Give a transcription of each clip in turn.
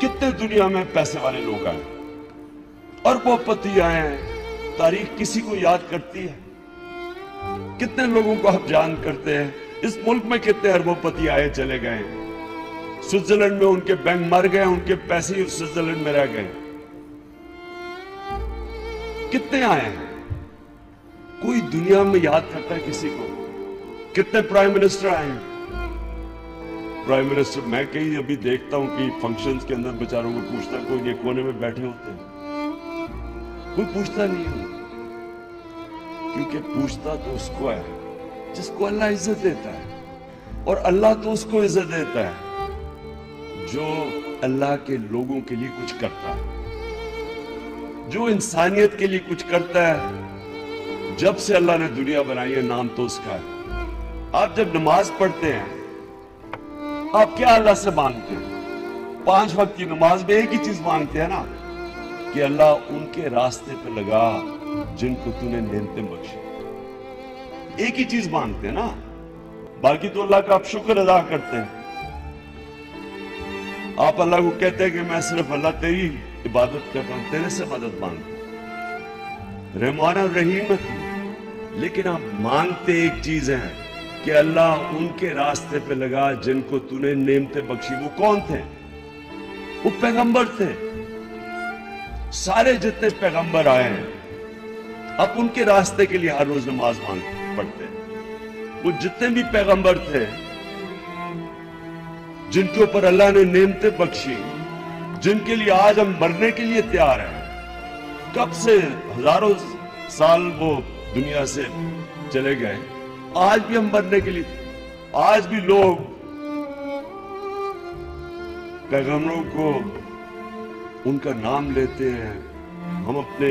कितने दुनिया में पैसे वाले लोग आए, अरबोपति आए हैं, तारीख किसी को याद करती है? कितने लोगों को आप जान करते हैं? इस मुल्क में कितने अरबोपति आए चले गए? स्विट्जरलैंड में उनके बैंक मर गए, उनके पैसे ही स्विट्जरलैंड में रह गए। कितने आए हैं? कोई दुनिया में याद करता है किसी को? कितने प्राइम मिनिस्टर आए हैं? प्राइम मिनिस्टर मैं कहीं अभी देखता हूं कि फंक्शंस के अंदर बेचारों को पूछता, कोई ये कोने में बैठे होते हैं, कोई पूछता नहीं है, क्योंकि पूछता तो उसको है जिसको अल्लाह इज्जत देता है, और अल्लाह तो उसको इज्जत देता है जो अल्लाह के लोगों के लिए कुछ करता है, जो इंसानियत के लिए कुछ करता है। जब से अल्लाह ने दुनिया बनाई है, नाम तो उसका है। आप जब नमाज पढ़ते हैं, आप क्या अल्लाह से मांगते हैं? 5 वक्त की नमाज में एक ही चीज मांगते हैं ना, कि अल्लाह उनके रास्ते पे लगा जिनको तूने नेमतें बख्शी। एक ही चीज मांगते हैं ना, बाकी तो अल्लाह का आप शुक्र अदा करते हैं। आप अल्लाह को कहते हैं कि मैं सिर्फ अल्लाह तेरी इबादत करता हूं, तेरे से मदद मांगता हूं, रहमान और रहीम है तू। लेकिन आप मांगते एक चीज है कि अल्लाह उनके रास्ते पे लगा जिनको तूने नेमतें बख्शी। वो कौन थे? वो पैगंबर थे। सारे जितने पैगंबर आए हैं, अब उनके रास्ते के लिए हर रोज नमाज पढ़ते हैं। वो जितने भी पैगंबर थे जिनके ऊपर अल्लाह ने नेमतें बख्शी, जिनके लिए आज हम मरने के लिए तैयार हैं, कब से हजारों साल वो दुनिया से चले गए, आज भी हम मरने के लिए, आज भी लोग पैगंबरों को उनका नाम लेते हैं। हम अपने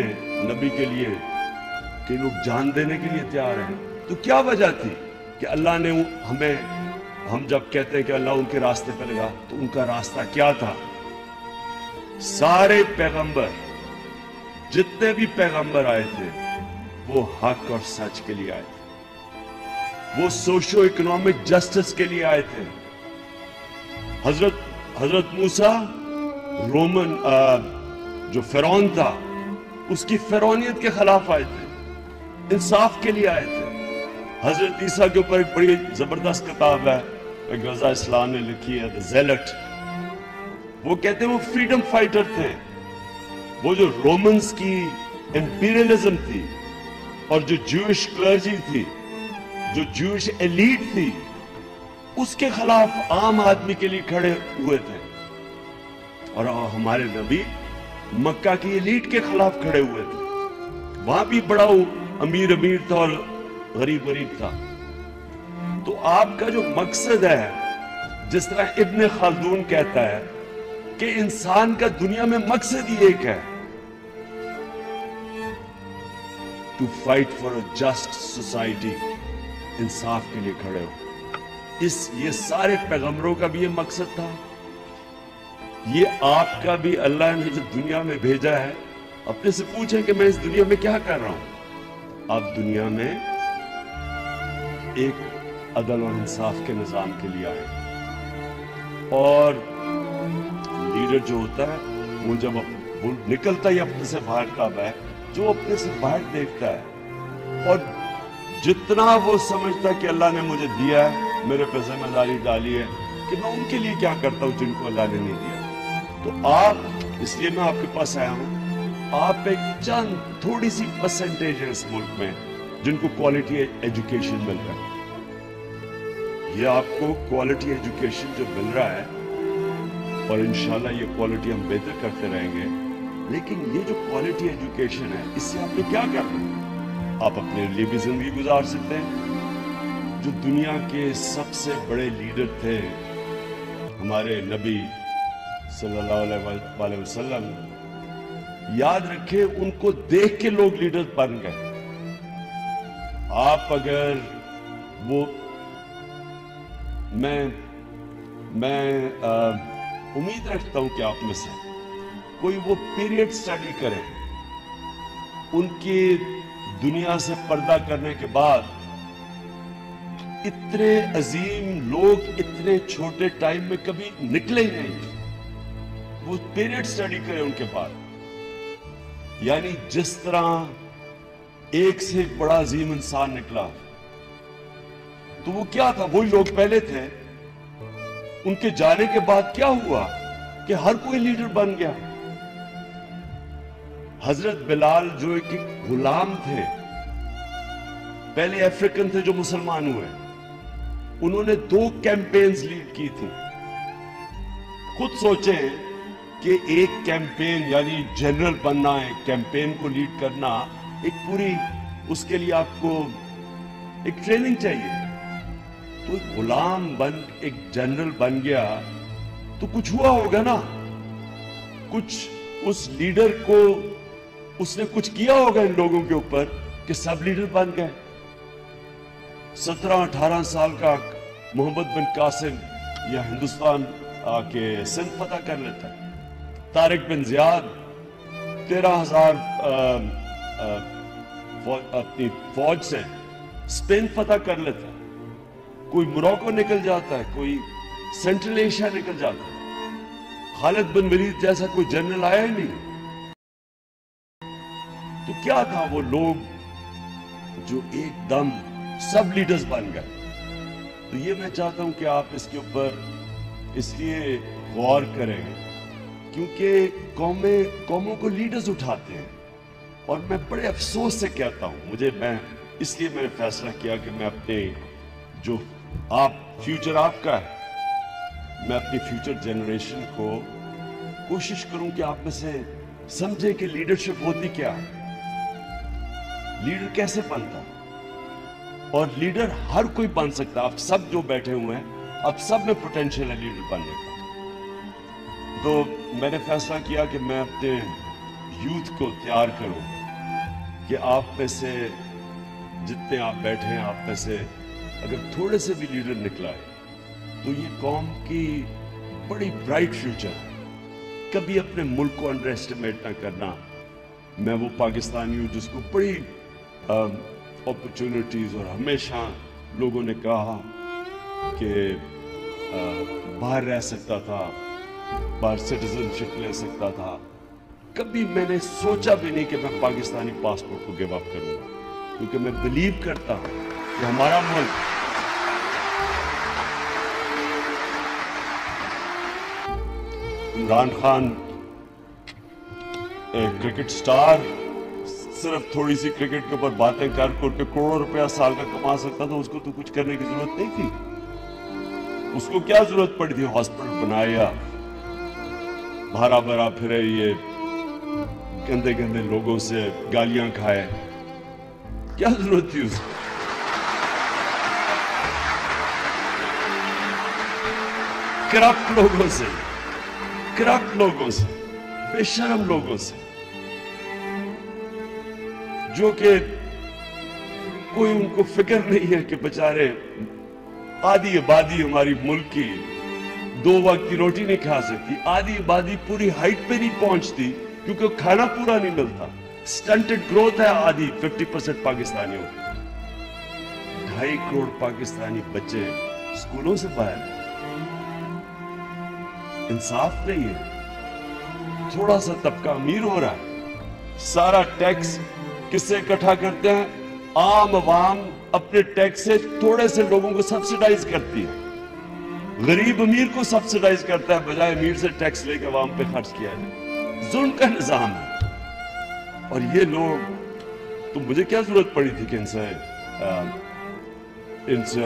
नबी के लिए कि लोग जान देने के लिए तैयार हैं। तो क्या वजह थी कि अल्लाह ने हमें, हम जब कहते हैं कि अल्लाह उनके रास्ते पे लगा, तो उनका रास्ता क्या था? सारे पैगंबर, जितने भी पैगंबर आए थे, वो हक और सच के लिए आए थे, वो सोशो इकोनॉमिक जस्टिस के लिए आए थे। हजरत मूसा रोमन जो फिरौन था, उसकी फिरौनियत के खिलाफ आए थे, इंसाफ के लिए आए थे। हजरत ईसा के ऊपर एक बड़ी जबरदस्त किताब है, गजा इस्लाम ने लिखी है, द ज़ेलट। वो कहते हैं वो फ्रीडम फाइटर थे। वो जो रोमन्स की इंपीरियलिज्म थी और जो जूइश क्लर्जी थी, जो जूइश एलीट थी, उसके खिलाफ आम आदमी के लिए खड़े हुए थे। और हमारे नबी मक्का की एलीट के खिलाफ खड़े हुए थे। वहां भी बड़ा अमीर अमीर था और गरीब गरीब था। तो आपका जो मकसद है, जिस तरह इब्ने खालदून कहता है कि इंसान का दुनिया में मकसद ही एक है, to fight for a just society, इंसाफ के लिए खड़े हो। ये सारे पैगंबरों का भी ये मकसद था। ये आपका भी अल्लाह ने जो दुनिया में भेजा है, अपने से पूछें कि मैं इस दुनिया में क्या कर रहा हूं। आप दुनिया में एक अदल और इंसाफ के निजाम के लिए आए। और लीडर जो होता है, वो जब वो निकलता ही अपने से बाहर कब है, जो अपने से बाहर देखता है और जितना वो समझता है कि अल्लाह ने मुझे दिया है, मेरे पे जिम्मेदारी डाली है कि मैं उनके लिए क्या करता हूं जिनको अल्लाह ने नहीं दिया। तो आप, इसलिए मैं आपके पास आया हूं, आप एक चंद थोड़ी सी परसेंटेज है इस मुल्क में जिनको क्वालिटी एजुकेशन मिल रहा है। ये आपको क्वालिटी एजुकेशन जो मिल रहा है, और इंशाल्लाह ये क्वालिटी हम बेहतर करते रहेंगे। लेकिन ये जो क्वालिटी एजुकेशन है, इससे आपने क्या करना है? आप अपने लिए भी जिंदगी गुजार सकते हैं। जो दुनिया के सबसे बड़े लीडर थे, हमारे नबी सल्लल्लाहु अलैहि वसल्लम, याद रखें, उनको देख के लोग लीडर बन गए। आप अगर वो, मैं उम्मीद रखता हूं कि आप में से कोई वो पीरियड स्टडी करें, उनकी दुनिया से पर्दा करने के बाद इतने अजीम लोग इतने छोटे टाइम में कभी निकले ही नहीं। وہ پیریڈ سٹڈی کریں ان کے بعد. یعنی جس طرح ایک سے ایک بڑا عظیم انسان نکلا, تو وہ کیا تھا؟ وہی لوگ پہلے تھے. ان کے جانے کے بعد کیا ہوا کہ ہر کوئی لیڈر بن گیا. حضرت بلال جو ایک غلام تھے, پہلے افریقن تھے جو مسلمان ہوئے, انہوں نے 2 کیمپینز لیڈ کی تھی. خود سوچیں کہ ایک کیمپین یعنی جنرل بننا, ایک کیمپین کو لیڈ کرنا, ایک پوری اس کے لیے آپ کو ایک ٹریننگ چاہیے. تو ایک غلام بن ایک جنرل بن گیا تو کچھ ہوا ہوگا نا, کچھ اس لیڈر کو اس نے کچھ کیا ہوگا ان لوگوں کے اوپر کہ سب لیڈر بن گئے. 17-18 سال کا محمد بن قاسم یا ہندوستان آ کے سندھ فتح کر لیتا ہے. طارق بن زیاد 13,000 اپنی فوج سے اسپین فتح کر لیتا ہے. کوئی موروکو نکل جاتا ہے, کوئی سینٹرل ایشیا نکل جاتا ہے. خالد بن ولید جیسا کوئی جنرل آیا ہی نہیں. تو کیا تھا وہ لوگ جو ایک دم سب لیڈرز بن گئے. تو یہ میں چاہتا ہوں کہ آپ اس کے اوپر اس لیے غور کریں کیونکہ قوموں کو لیڈرز اٹھاتے ہیں. اور میں بڑے افسوس سے کہتا ہوں, اس لیے میں نے فیصلہ کیا کہ میں اپنے جو فیوچر آپ کا ہے, میں اپنی فیوچر جنریشن کو کوشش کروں کہ آپ میں سے سمجھے کہ لیڈرشپ ہوتی کیا ہے, لیڈر کیسے بنتا. اور لیڈر ہر کوئی بن سکتا. آپ سب جو بیٹھے ہوئے ہیں, اب سب میں پوٹینشیل ہے لیڈر بننے کا. تو میں نے فیصلہ کیا کہ میں اپنے یوتھ کو تیار کروں کہ آپ میں سے جتنے آپ بیٹھے ہیں, آپ میں سے اگر تھوڑے سے بھی لیڈر نکلا ہے تو یہ قوم کی بڑی برائٹ فیوچر ہے. کبھی اپنے ملک کو انڈر ایسٹیمیٹ نہ کرنا. میں وہ پاکستانی ہوں جس کو بڑی اپرچونٹیز, اور ہمیشہ لوگوں نے کہا کہ باہر رہ سکتا تھا, باہر سٹیزن شپ لے سکتا تھا. کبھی میں نے سوچا بھی نہیں کہ میں پاکستانی پاسپورٹ کو گیو اپ کروں گا, کیونکہ میں بلیو کرتا ہوں کہ ہمارا ملک عمران خان ایک کرکٹ سٹار صرف تھوڑی سی کرکٹ کے اوپر باتیں کر کے کروڑوں روپیہ سال کا کما سکتا تھا. اس کو تو کچھ کرنے کی ضرورت نہیں تھی. اس کو کیا ضرورت پڑی تھی ہاسپٹل بنایا, بھرا بھرا پھرے, یہ گندے گندے لوگوں سے گالیاں کھائے, کیا ضرورت تھی اس کو. کرپٹ لوگوں سے, بے شرم لوگوں سے, جو کہ کوئی ان کو فکر نہیں ہے کہ بیچارے آدھی آبادی ہماری ملک کی 2 وقت کی روٹی نہیں کھا سکتی. آدھی آبادی پوری ہائٹ پہ نہیں پہنچتی کیونکہ کھانا پورا نہیں ملتا. سٹنٹڈ گروتھ ہے آدھی 50% پاکستانیوں کی. 2.5 کروڑ پاکستانی بچے اسکولوں سے باہر ہیں. انصاف نہیں ہے. تھوڑا سا طبقہ امیر ہو رہا ہے, سارا ٹیکس کس سے اکٹھا کرتے ہیں؟ عام عوام اپنے ٹیکس سے تھوڑے سے لوگوں کو سبسیڈائز کرتی ہے. غریب امیر کو سبسیڈائز کرتا ہے بجائے امیر سے ٹیکس لے کے عوام پہ خرچ کیا جائے. ظلم کا نظام ہے. اور یہ لوگ, تو مجھے کیا ضرورت پڑی تھی کہ ان سے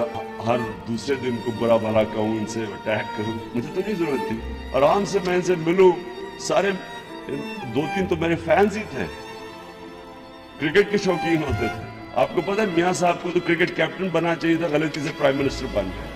ہر دوسرے دن کو برا بھلا کہوں, ان سے اٹیک کروں؟ مجھے تو نہیں ضرورت تھی. آرام سے میں ان سے ملوں. سارے 2-3 تو میرے فینز ہی تھے, کرکٹ کے شوقین ہوتے تھے. آپ کو پتہ ہے میاں صاحب کو تو کرکٹ کیپٹن بننا چاہیے تھا, غلطی سے پرائم منسٹر بن گیا.